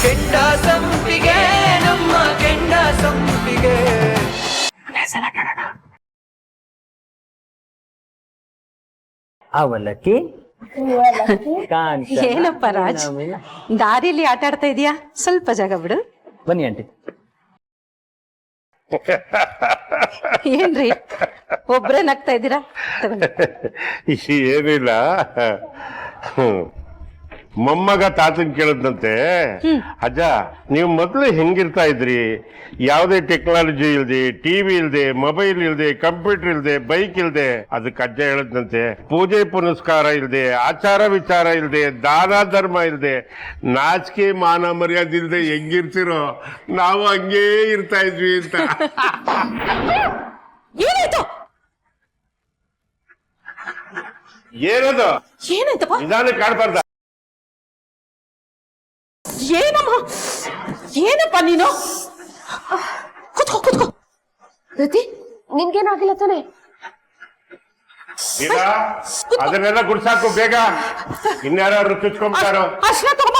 ಕೆಂಡ ಸಂಪಿಗೆ ನಮ್ಮ ಕೆಂಡ ಸಂಪಿಗೆ. ಅವಲಕ್ಕಿ ಏನಪ್ಪ ರಾಜ್, ದಾರಿಲಿ ಆಟ ಆಡ್ತಾ ಇದೀಯಾ? ಸ್ವಲ್ಪ ಜಾಗ ಬಿಡು. ಬನ್ನಿ ಆಂಟಿ. ಏನ್ರಿ ಒಬ್ರೇ ನಗ್ತಾ ಇದ್ದೀರಾ? ಏನಿಲ್ಲ, ಮೊಮ್ಮಗ ತಾತನ್ ಕೇಳದ್ನಂತೆ, ಅಜ್ಜ ನೀವು ಮೊದಲು ಹೆಂಗಿರ್ತಾ ಇದ್ರಿ, ಯಾವುದೇ ಟೆಕ್ನಾಲಜಿ ಇಲ್ದೆ, ಟಿವಿ ಇಲ್ದೆ, ಮೊಬೈಲ್ ಇಲ್ದೆ, ಕಂಪ್ಯೂಟರ್ ಇಲ್ದೆ, ಬೈಕ್ ಇಲ್ದೆ. ಅದಕ್ಕೆ ಅಜ್ಜ ಹೇಳದ್ನಂತೆ, ಪೂಜೆ ಪುನಸ್ಕಾರ ಇಲ್ದೆ, ಆಚಾರ ವಿಚಾರ ಇಲ್ದೆ, ದಾನ ಧರ್ಮ ಇಲ್ದೆ, ನಾಚಿಕೆ ಮಾನ ಮರ್ಯಾದೆ ಇಲ್ದೆ ಹೆಂಗಿರ್ತಿರೋ ನಾವು ಹಂಗೇ ಇರ್ತಾ ಇದ್ವಿ ಅಂತ. ಏನಾಯ್ತು? ಏನದು ಏನಾಯ್ತಪ್ಪ? ನಿಧಾನಕ್ಕೆ ಕಾಡ್ಬಾರ್ದ? ಏನಮ್ಮ, ಏನಪ್ಪ ನೀನು? ಕುತ್ಕೋ ಕುತ್ಕೋ. ರತಿ, ನಿನ್ಗೇನಾಗಿಲ್ಲ ತಾನೆ? ಈಗ ಅದನ್ನೆಲ್ಲ ಗುಡ್ಸಾಕು ಬೇಗ, ಇನ್ಯಾರು ಚುಚ್ಕೊಂಡ್ಬಿಟ್ಟಾರೋ. ಅರ್ಶನ ತಗೊಂಬ.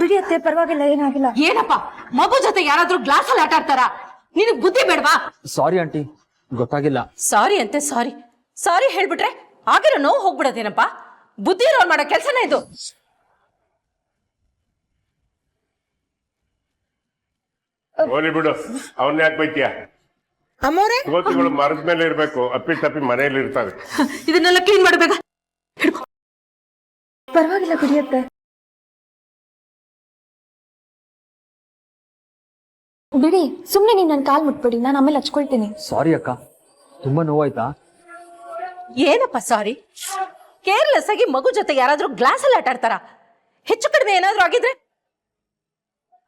ಬಿಡಿ ಅತ್ತೆ, ಪರವಾಗಿಲ್ಲ, ಏನಾಗಿಲ್ಲ. ಏನಪ್ಪ, ಮಗು ಜೊತೆ ಯಾರಾದ್ರೂ ಗ್ಲಾಸ್ ಅಲ್ಲಿ ಆಟ ಆಡ್ತಾರ? ನಿನಗ್ ಬುದ್ಧಿ ಬೇಡವಾ? ಸಾರಿ ಆಂಟಿ, ಗೊತ್ತಾಗಿಲ್ಲ. ಸಾರಿ ಅಂತೆ ಸಾರಿ. ಸಾರಿ ಹೇಳ್ಬಿಟ್ರೆ ಆಗಿರೋ ನೋವು ಹೋಗ್ಬಿಡೋದೇನಪ್ಪ? ಬುದ್ಧಿ ಇರೋನ್ ಮಾಡೋ ಕೆಲ್ಸನ ಇದು. ಹೋಲಿ ಬಿಡು, ಅವನ್ನ ಯಾಕೆ ಬೈತೀಯ? ಗೋತಿಗಳು ಮರದ ಮೇಲೆ ಇರ್ಬೇಕು, ಅಪ್ಪಿ ತಪ್ಪಿ ಮನೆಯಲ್ಲಿ ಇರ್ತಾವೆ. ಇದನ್ನೆಲ್ಲ ಕ್ಲೀನ್ ಮಾಡ್ಬೇಕಾ? ಪರವಾಗಿಲ್ಲ, ಬಿಡಿಯತ್ತೆ. ಬಿಡಿ, ಸುಮ್ನೆ ನೀನ್ ನನ್ ಕಾಲ್ ಮುಟ್ಬಿಡಿ, ನಾನು ಆಮೇಲೆ ಹಚ್ಕೊಳ್ತೀನಿ. ಸಾರಿ ಅಕ್ಕ, ತುಂಬಾ ನೋವಾಯ್ತಾ? ಏನಪ್ಪ ಸಾರಿ? ಕೇರ್ಲೆಸ್ ಆಗಿ ಮಗು ಜೊತೆ ಯಾರಾದ್ರೂ ಗ್ಲಾಸ್ ಅಲ್ಲಿ ಆಟ ಆಡ್ತಾರ? ಹೆಚ್ಚು ಕಡಿಮೆ ಏನಾದ್ರೂ ಆಗಿದ್ರೆ?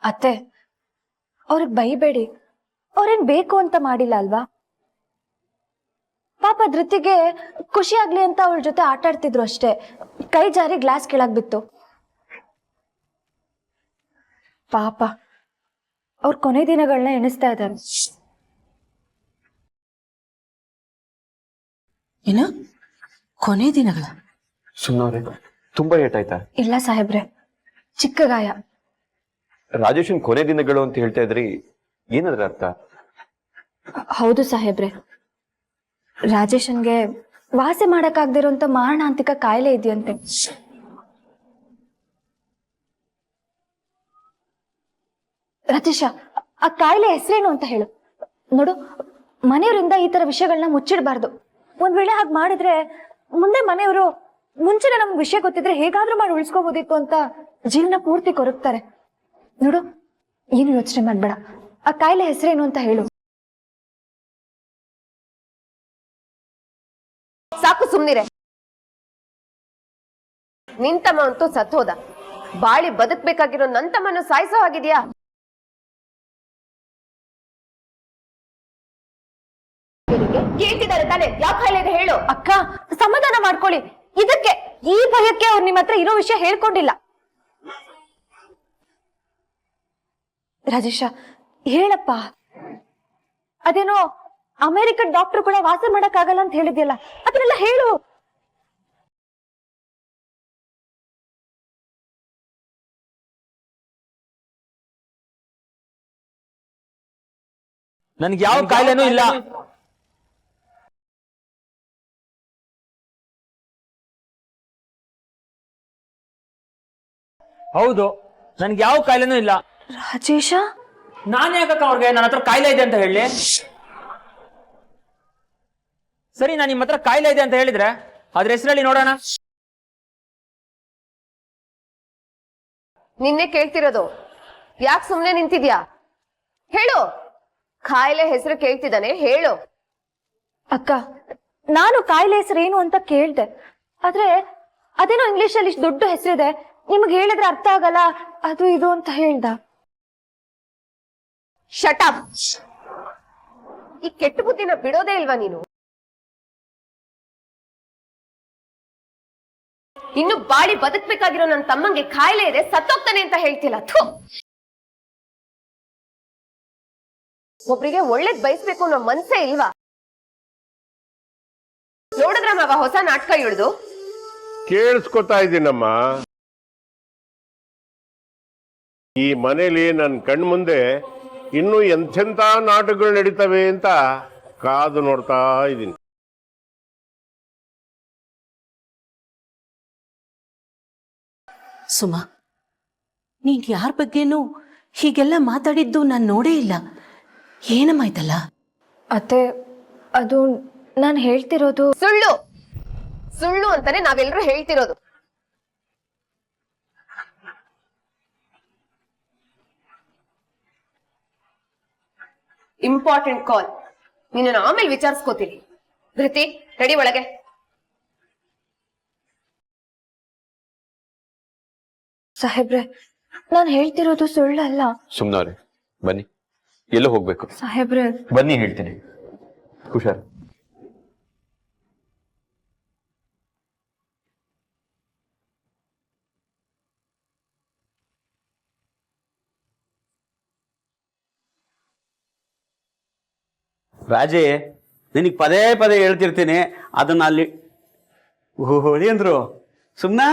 ಅತ್ತೆ, ಅವ್ರಿಗೆ ಬೈಬೇಡಿ, ಅವ್ರೇನ್ ಬೇಕು ಅಂತ ಮಾಡಿಲ್ಲ ಅಲ್ವಾ? ಪಾಪ ಧೃತಿಗೆ ಖುಷಿ ಆಗ್ಲಿ ಅಂತ ಅವಳ ಜೊತೆ ಆಟ ಆಡ್ತಿದ್ರು ಅಷ್ಟೇ. ಕೈ ಜಾರಿ ಗ್ಲಾಸ್ ಕೆಳಗ್ ಬಿತ್ತು. ಪಾಪ ಅವ್ರ ಕೊನೆ ದಿನಗಳನ್ನ ಎಣಿಸ್ತಾ ಇದ್ದಾರೆ. ಏನು ಕೊನೆ ದಿನಗಳ? ಸುಮ್ಮನೆ ತುಂಬಾ ಏಟಾಯ್ತಾ? ಇಲ್ಲ ಸಾಹೇಬ್ರೆ, ಚಿಕ್ಕ ಗಾಯ. ರಾಜೇಶನ್ ಕೊನೆ ದಿನಗಳು ಅಂತ ಹೇಳ್ತಾ ಇದ್ರಿ, ಏನದ್ರ ಅರ್ಥ? ಹೌದು ಸಾಹೇಬ್ರೆ, ರಾಜೇಶನ್ಗೆ ವಾಸಿ ಮಾಡಕ್ಕಾಗ್ದಿರೋಂತ ಮಾರಣಾಂತಿಕ ಕಾಯಿಲೆ ಇದೆಯಂತೆ. ರತೀಶ, ಆ ಕಾಯಿಲೆ ಹೆಸರೇನು ಅಂತ ಹೇಳು. ನೋಡು, ಮನೆಯವರಿಂದ ಈ ತರ ವಿಷಯಗಳನ್ನ ಮುಚ್ಚಿಡಬಾರ್ದು. ಒಂದ್ ವೇಳೆ ಹಾಗೆ ಮಾಡಿದ್ರೆ ಮುಂದೆ ಮನೆಯವರು ಮುಂಚೆನೆ ನಮ್ಗೆ ವಿಷಯ ಗೊತ್ತಿದ್ರೆ ಹೇಗಾದ್ರೂ ಮಾಡಿ ಉಳಿಸ್ಕೋಬೋದಿತ್ತು ಅಂತ ಜೀವನ ಪೂರ್ತಿ ಕೊರಗ್ತಾರೆ. ನೋಡು, ಏನು ಯೋಚನೆ ಮಾಡ್ಬೇಡ, ಆ ಕಾಯಿಲೆ ಹೆಸರೇನು ಅಂತ ಹೇಳು. ಸಾಕು ಸುಮ್ನಿರೆ. ನಿಂತಮ್ಮ ಅಂತೂ ಸತ್ತೋದ, ಬಾಳಿ ಬದುಕ್ಬೇಕಾಗಿರೋ ನಂತಮ್ಮನ್ನು ಸಾಯಿಸೋ ಹಾಗಿದ್ಯಾ? ಕೇಳ್ತಿದ್ದಾರೆ ತಾನೆ, ಯಾವ ಕಾಯಿಲೆ ಇದೆ ಹೇಳು. ಅಕ್ಕ, ಸಮಾಧಾನ ಮಾಡ್ಕೊಳ್ಳಿ. ಇದಕ್ಕೆ, ಈ ಭಯಕ್ಕೆ ಅವ್ರು ನಿಮ್ಮ ಹತ್ರ ಇರೋ ವಿಷಯ ಹೇಳ್ಕೊಂಡಿಲ್ಲ. ರಾಜೇಶ, ಹೇಳಪ್ಪ. ಅದೇನೋ ಅಮೆರಿಕನ್ ಡಾಕ್ಟರ್ ಕೂಡ ವಾಸ ಮಾಡಕ್ ಆಗಲ್ಲ ಅಂತ ಹೇಳಿದ್ಯಲ್ಲ, ಅದನ್ನೆಲ್ಲ ಹೇಳು. ನನ್ಗೆ ಯಾವ ಕಾಯಿಲೆನೂ ಇಲ್ಲ. ಹೌದು, ನನ್ಗೆ ಯಾವ ಕಾಯಿಲೆನೂ ಇಲ್ಲ. ರಾಜೇಶ, ನಾನು ಯಾಕಕ್ಕ ಅವ್ರಿಗೆ ನನ್ನ ಹತ್ರ ಕಾಯಿಲೆ ಇದೆ ಅಂತ ಹೇಳಿ? ಸರಿ, ನಾನು ನಿಮ್ಮ ಹತ್ರ ಕಾಯಿಲೆ ಇದೆ ಅಂತ ಹೇಳಿದ್ರೆ ಅದ್ರ ಹೆಸರಲ್ಲಿ ನೋಡೋಣ. ನಿನ್ನೆ ಕೇಳ್ತಿರೋದು, ಯಾಕೆ ಸುಮ್ನೆ ನಿಂತಿದ್ಯಾ? ಹೇಳು, ಕಾಯಿಲೆ ಹೆಸರು ಕೇಳ್ತಿದ್ದಾನೆ, ಹೇಳು. ಅಕ್ಕ, ನಾನು ಕಾಯಿಲೆ ಹೆಸರು ಏನು ಅಂತ ಕೇಳ್ದೆ, ಆದ್ರೆ ಅದೇನೋ ಇಂಗ್ಲಿಷ್ ಅಲ್ಲಿ ಇಷ್ಟು ದೊಡ್ಡ ಹೆಸರಿದೆ, ನಿಮ್ಗೆ ಹೇಳಿದ್ರೆ ಅರ್ಥ ಆಗಲ್ಲ, ಅದು ಇದು ಅಂತ ಹೇಳ್ದ. Shut up. ಈ ಕೆಟ್ಟ ಬುದ್ಧಿನ ಬಿಡೋದೇ ಇಲ್ವಾ ನೀನು? ಇನ್ನು ಬಾಳಿ ಬದುಕ್ಬೇಕಾಗಿರೋ ನನ್ನ ತಮ್ಮಂಗೆ ಕಾಯಿಲೆ ಇದೆ, ಸತ್ತೋಗ್ತಾನೆ ಅಂತ ಹೇಳ್ತಿಲ್ಲ. ಥು, ಒಬ್ರಿಗೆ ಒಳ್ಳೇದ್ ಬಯಸ್ಬೇಕು ಅನ್ನೋ ಮನ್ಸೇ ಇಲ್ವಾ? ನೋಡಿದ್ರ ಮಾವ ಹೊಸ ನಾಟಕ ಇಳಿದು? ಕೇಳಿಸ್ಕೊತಾ ಇದ್ದೀನಮ್ಮ. ಈ ಮನೇಲಿ ನನ್ನ ಕಣ್ಮುಂದೆ ಇನ್ನೂ ಎಂಥೆಂಥ ನಾಟಕಗಳು ನಡೀತವೆ ಅಂತ ಕಾದು ನೋಡ್ತಾ ಇದ್ದೀನಿ. ಸುಮಾ, ನೀನ್ ಯಾರ ಬಗ್ಗೆನೂ ಹೀಗೆಲ್ಲ ಮಾತಾಡಿದ್ದು ನಾನು ನೋಡೇ ಇಲ್ಲ. ಏನಮ್ಮಾಯ್ತಲ್ಲ? ಅತ್ತೆ, ಅದು ನಾನು ಹೇಳ್ತಿರೋದು ಸುಳ್ಳು ಸುಳ್ಳು ಅಂತಾನೆ ನಾವೆಲ್ಲರೂ ಹೇಳ್ತಿರೋದು. ಇಂಪಾರ್ಟೆಂಟ್ ಕಾಲ್, ನಿನ್ನ ಆಮೇಲೆ ವಿಚಾರಿಸ್ಕೋತೀನಿ. ಧೃತಿ, ರೆಡಿ ಒಳಗೆ. ಸಾಹೇಬ್ರೆ, ನಾನು ಹೇಳ್ತಿರೋದು ಸುಳ್ಳಲ್ಲ. ಸುಮ್ನವ್ರೆ, ಬನ್ನಿ. ಎಲ್ಲೋ ಹೋಗ್ಬೇಕು? ಸಾಹೇಬ್ರೆ, ಬನ್ನಿ ಹೇಳ್ತೀನಿ. ಹುಷಾರ್. ರಾಜೇ, ನಿನಗೆ ಪದೇ ಪದೇ ಹೇಳ್ತಿರ್ತೀನಿ ಅದನ್ನ ಅಲ್ಲಿ. ಓಹೋಳಿ ಅಂದ್ರು. ಸುಮ್ನಾ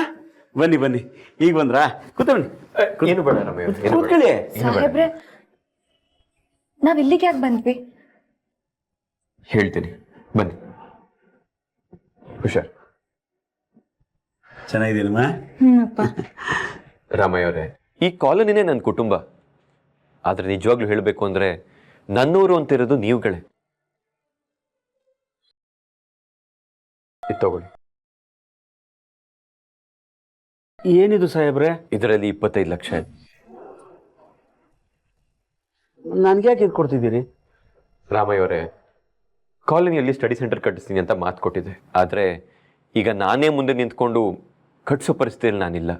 ಬನ್ನಿ ಬನ್ನಿ, ಈಗ ಬಂದ್ರಾ? ಕೂತ್ಕೊಳ್ಳಿ. ಏನು ಬೇಡ ರಮ್ಯ, ಏನು ಬೇಡ. ಕೂತ್ಕೊಳ್ಳಿ. ಸಾಹೇಬ್ರೆ, ನಾವ್ ಇಲ್ಲಿಗೆ ಯಾಕೆ ಬಂದ್ವಿ? ಹೇಳ್ತೀನಿ, ಬನ್ನಿ. ಹುಷಾರ್. ಚೆನ್ನಾಗಿದ್ದೀನಮ್ಮ. ರಾಮಯ್ಯ ಅವರೇ, ಈ ಕಾಲೋನಿನೇ ನನ್ನ ಕುಟುಂಬ. ಆದ್ರೆ ನಿಜವಾಗ್ಲೂ ಹೇಳಬೇಕು ಅಂದ್ರೆ ನನ್ನೂರು ಅಂತಿರೋದು ನೀವುಗಳೇ. ಇದು ತಗೊಳ್ಳಿ. ಏನಿದು ಸಾಹೇಬ್ರೆ? ಇದರಲ್ಲಿ 25 ಲಕ್ಷ ಇದೆ. ನನ್ಗೆ ಯಾಕೆ ಇದು ಕೊಡ್ತಿದ್ದೀರಿ? ರಾಮಯ್ಯ ಅವರೇ, ಕಾಲೋನಿಯಲ್ಲಿ ಸ್ಟಡಿ ಸೆಂಟರ್ ಕಟ್ಟಿಸ್ತೀನಿ ಅಂತ ಮಾತು ಕೊಟ್ಟಿದ್ದೆ. ಆದ್ರೆ ಈಗ ನಾನೇ ಮುಂದೆ ನಿಂತ್ಕೊಂಡು ಕಟ್ಸೋ ಪರಿಸ್ಥಿತಿಯಲ್ಲಿ ನಾನಿಲ್ಲ.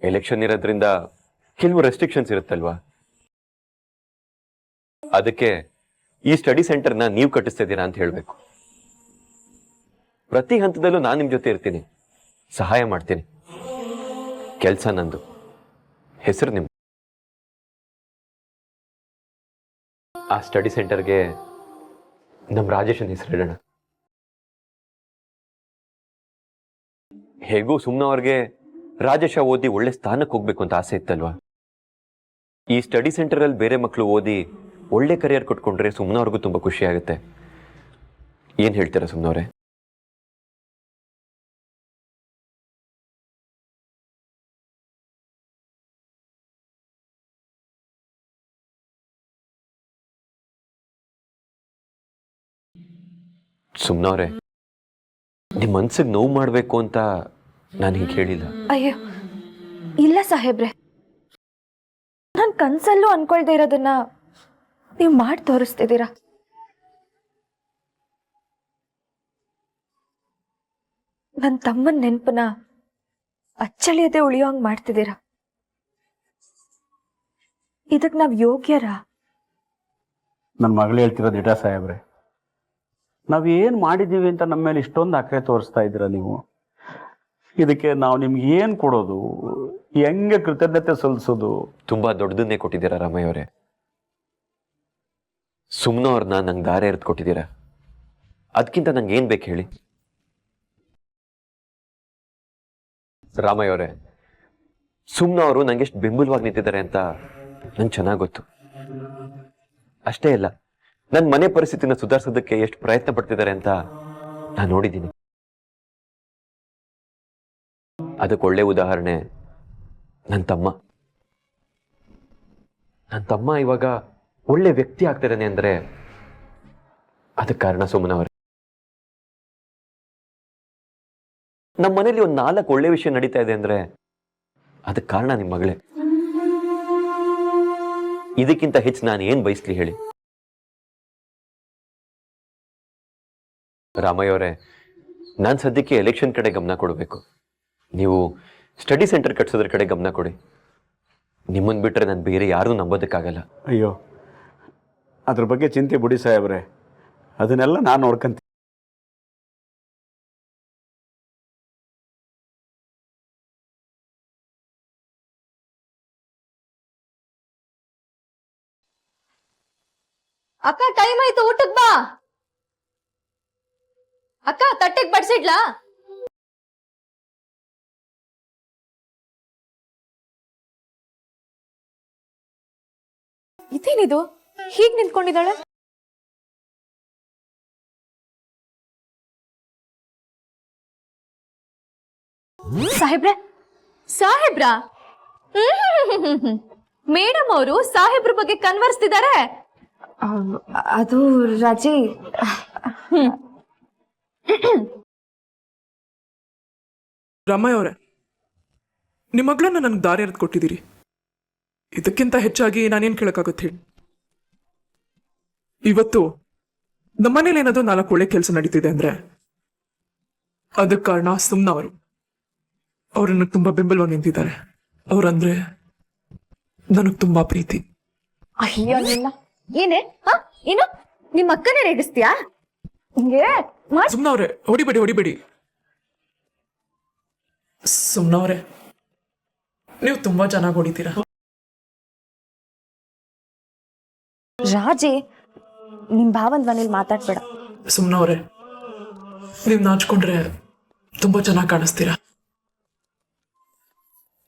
ಎಲೆಕ್ಷನ್ ಇರೋದ್ರಿಂದ ಕೆಲವು ರೆಸ್ಟ್ರಿಕ್ಷನ್ಸ್ ಇರುತ್ತಲ್ವಾ, ಅದಕ್ಕೆ ಈ ಸ್ಟಡಿ ಸೆಂಟರ್ನ ನೀವು ಕಟ್ಟಿಸ್ತಾ ಇದ್ದೀರಾ ಅಂತ ಹೇಳಬೇಕು. ಪ್ರತಿ ಹಂತದಲ್ಲೂ ನಾನು ನಿಮ್ಮ ಜೊತೆ ಇರ್ತೀನಿ, ಸಹಾಯ ಮಾಡ್ತೀನಿ. ಕೆಲಸ ನಂದು, ಹೆಸರು ನಿಮ್ದು. ಆ ಸ್ಟಡಿ ಸೆಂಟರ್ಗೆ ನಮ್ಮ ರಾಜೇಶನ್ ಹೆಸರಿಡೋಣ. ಹೇಗೂ ಸುಮ್ನವ್ರಿಗೆ ರಾಜೇಶ ಓದಿ ಒಳ್ಳೆ ಸ್ಥಾನಕ್ಕೆ ಹೋಗ್ಬೇಕು ಅಂತ ಆಸೆ ಇತ್ತಲ್ವಾ. ಈ ಸ್ಟಡಿ ಸೆಂಟರ್ ಅಲ್ಲಿ ಬೇರೆ ಮಕ್ಕಳು ಓದಿ ಒಳ್ಳೆ ಕರಿಯರ್ ಕೊಟ್ಕೊಂಡ್ರೆ ಸುಮ್ನವ್ರಿಗೂ ತುಂಬಾ ಖುಷಿ ಆಗುತ್ತೆ. ಏನ್ ಹೇಳ್ತೀರಾ ಸುಮ್ನವ್ರೆ? ಸುಮ್ನವ್ರೆ, ನಿಮ್ ಮನ್ಸಿಗೆ ನೋವು ಮಾಡ್ಬೇಕು ಅಂತ ನಾನು ಹೀಗೆ ಹೇಳಿಲ್ಲ. ಅಯ್ಯೋ ಇಲ್ಲ ಸಾಹೇಬ್ರೆ, ನಾನು ಕನ್ಸಲ್ಲೂ ಅನ್ಕೊಳ್ದೆ ಇರೋದನ್ನ ನೀವು ಮಾಡಿ ತೋರಿಸ್ತಿದ್ದೀರಾ. ನನ್ನ ತಮ್ಮನ ನೆನಪನ್ನ ಅಚ್ಚಳಿಯದೆ ಉಳಿಯೋಂಗ್ ಮಾಡ್ತಿದ್ದೀರಾ. ಇದಕ್ ನಾವ್ ಯೋಗ್ಯರಾ? ನನ್ನ ಮಗಳು ಹೇಳ್ತಿರೋದು ಇಟ ಸಾಹೇಬ್ರೆ. ನಾವೇನು ಮಾಡಿದ್ದೀವಿ ಅಂತ ನಮ್ಮ ಮೇಲೆ ಇಷ್ಟೊಂದು ಅಕ್ಕರೆ ತೋರಿಸ್ತಾ ಇದ್ದೀರಾ ನೀವು. ಇದಕ್ಕೆ ನಾವು ನಿಮ್ಗೆ ಏನು ಕೊಡೋದು, ಹೆಂಗೆ ಕೃತಜ್ಞತೆ ಸಲ್ಲಿಸೋದು? ತುಂಬಾ ದೊಡ್ಡದನ್ನೇ ಕೊಟ್ಟಿದ್ದೀರಾ ರಾಮಯ್ಯ ಅವರೇ. ಸುಮ್ನವ್ರನ್ನ ನಂಗೆ ದಾರಿ ಎರೆದು ಕೊಟ್ಟಿದ್ದೀರಾ. ಅದಕ್ಕಿಂತ ನಂಗೆ ಏನ್ ಬೇಕು ಹೇಳಿ? ರಾಮಯ್ಯ ಅವರೇ, ಸುಮ್ನವರು ನಂಗೆ ಎಷ್ಟು ಬೆಂಬಲವಾಗಿ ನಿಂತಿದ್ದಾರೆ ಅಂತ ನಂಗೆ ಚೆನ್ನಾಗಿ ಗೊತ್ತು. ಅಷ್ಟೇ ಅಲ್ಲ, ನನ್ನ ಮನೆ ಪರಿಸ್ಥಿತಿನ ಸುಧಾರಿಸೋದಕ್ಕೆ ಎಷ್ಟು ಪ್ರಯತ್ನ ಪಡ್ತಿದ್ದಾರೆ ಅಂತ ನಾನು ನೋಡಿದ್ದೀನಿ. ಅದಕ್ಕೆ ಒಳ್ಳೆ ಉದಾಹರಣೆ ನನ್ನ ತಮ್ಮ. ನನ್ನ ತಮ್ಮ ಇವಾಗ ಒಳ್ಳೆ ವ್ಯಕ್ತಿ ಆಗ್ತಿದ್ದಾನೆ ಅಂದ್ರೆ ಅದಕ್ಕೆ ಕಾರಣ ಸುಮ್ಮನವರೇ. ನಮ್ಮ ಮನೇಲಿ ಒಂದು 4 ಒಳ್ಳೆ ವಿಷಯ ನಡೀತಾ ಇದೆ ಅಂದ್ರೆ ಅದಕ್ಕೆ ಕಾರಣ ನಿಮ್ಮ ಮಗಳೇ. ಇದಕ್ಕಿಂತ ಹೆಚ್ಚು ನಾನು ಏನ್ ಬಯಸ್ಲಿ ಹೇಳಿ? ರಾಮಯ್ಯ ಅವರೇ, ನಾನು ಸದ್ಯಕ್ಕೆ ಎಲೆಕ್ಷನ್ ಕಡೆ ಗಮನ ಕೊಡಬೇಕು. ನೀವು ಸ್ಟಡಿ ಸೆಂಟರ್ ಕಟ್ಸೋದ್ರ ಕಡೆ ಗಮನ ಕೊಡಿ. ನಿಮ್ಮನ್ನು ಬಿಟ್ಟರೆ ನಾನು ಬೇರೆ ಯಾರೂ ನಂಬೋದಕ್ಕಾಗಲ್ಲ. ಅಯ್ಯೋ, ಅದ್ರ ಬಗ್ಗೆ ಚಿಂತೆ ಬಿಡಿ ಸಾಹೇಬ್ರೆ, ಅದನ್ನೆಲ್ಲ ನಾನು ನೋಡ್ಕೊಂತೀನಿ. ಅಕ್ಕ, ಟೈಮ್ ಆಯ್ತು, ಊಟಕ್ ಬಾ. ಅಕ್ಕ, ತಟ್ಟೆಗೆ ಬಡ್ಸಿಡ್ಲಾ? ಇದೇನಿದು ಹೀಗ್ ನಿಂತ್ಕೊಂಡಿದ್ದಾಳೆ? ಸಾಹೇಬ್ರೆ, ಸಾಹೇಬ್ರಾ? ಮೇಡಮ್ ಅವರು ಸಾಹೇಬ್ರ ಬಗ್ಗೆ ಕನ್ವರ್ಸ್ತಿದ್ದಾರೆ. ಅದು ರಾಜಿ. ರಾಮಯ್ಯ ಅವರೇ, ನಿಮ್ಮ ಮಗಳನ್ನ ನನಗೆ ದಾರಿ ಎರೆದು ಕೊಟ್ಟಿದ್ದೀರಿ. ಇದಕ್ಕಿಂತ ಹೆಚ್ಚಾಗಿ ನಾನೇನು ಕೇಳಕ್ಕಾಗತ್ತೆ ಹೇಳಿ? ಇವತ್ತು ನಮ್ಮನೇಲಿ ಏನಾದರೂ 4 ಒಳ್ಳೆ ಕೆಲಸ ನಡೀತಿದೆ ಅಂದ್ರೆ ಅದಕ್ಕೆ ಕಾರಣ ಸುಮ್ನ ಅವರು. ಅವ್ರನ್ನ ತುಂಬಾ ಬೆಂಬಲವಾಗಿ ನಿಂತಿದ್ದಾರೆ. ಅವ್ರಂದ್ರೆ ನನಗೆ ತುಂಬಾ ಪ್ರೀತಿ. ಅಯ್ಯೋ ನಿನ್ನ ಏನೇ ಏನು ನಿಮ್ಮ ಅಕ್ಕನೇ ರೇಗಿಸ್ತೀಯಾ? ಹಿಂಗೆ ಸುಮ್ನವ್ರೆ, ಹೊಡಿಬೇಡಿ. ಸುಮ್ನವ್ರೆ, ನೀವು ತುಂಬಾ ಚೆನ್ನಾಗಿ ಹೊಡಿತೀರಾ. ರಾಜಿ, ನಿಮ್ ಭಾವನ್ ಧ್ವನಿಲ್ ಮಾತಾಡ್ಬೇಡ. ಸುಮ್ನವ್ರೆ, ನೀವು ನಾಚ್ಕೊಂಡ್ರೆ ತುಂಬಾ ಚೆನ್ನಾಗಿ ಕಾಣಿಸ್ತೀರಾ.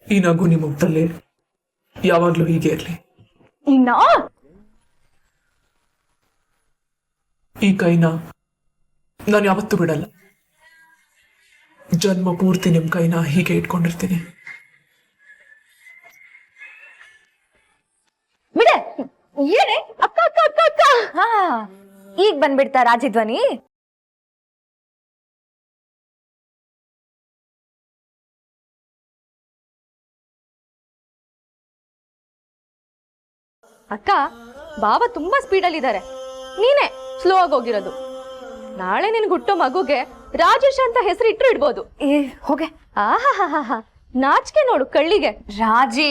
ಈ ನಗು ನಿಮ್ಮ ಮುಖದಲ್ಲಿ ಯಾವಾಗ್ಲೂ ಹೀಗೆ ಇರ್ಲಿ. ಇನ್ನ ಈ ಕೈನ ನಾನು ಯಾವತ್ತೂ ಬಿಡಲ್ಲ. ಜನ್ಮ ಪೂರ್ತಿ ನಿಮ್ ಕೈನ ಹೀಗೆ ಇಟ್ಕೊಂಡಿರ್ತೀನಿ. ಬಿಡೆ. ಏನೇ ಅಕ್ಕ ಅಕ್ಕ ಅಕ್ಕ ಅಕ್ಕ? ಹಾ, ಈಗ ಬಂದ್ಬಿಡ್ತಾ ರಾಜಿ ಧ್ವನಿ. ಅಕ್ಕ, ಬಾಬಾ ತುಂಬಾ ಸ್ಪೀಡಲ್ಲಿ ಇದ್ದಾರೆ, ನೀನೇ ಸ್ಲೋ ಆಗಿ ಹೋಗಿರೋದು. ನಾಳೆ ನಿನ್ಗೆ ಹುಟ್ಟೋ ಮಗುಗೆ ರಾಜೇಶ್ ಅಂತ ಹೆಸರು ಇಟ್ರು ಇಡ್ಬೋದು. ಏ ಹೋಗೆ. ಆಹಾ ನಾಚಿಕೆ ನೋಡು ಕಳ್ಳಿಗೆ. ರಾಜಿ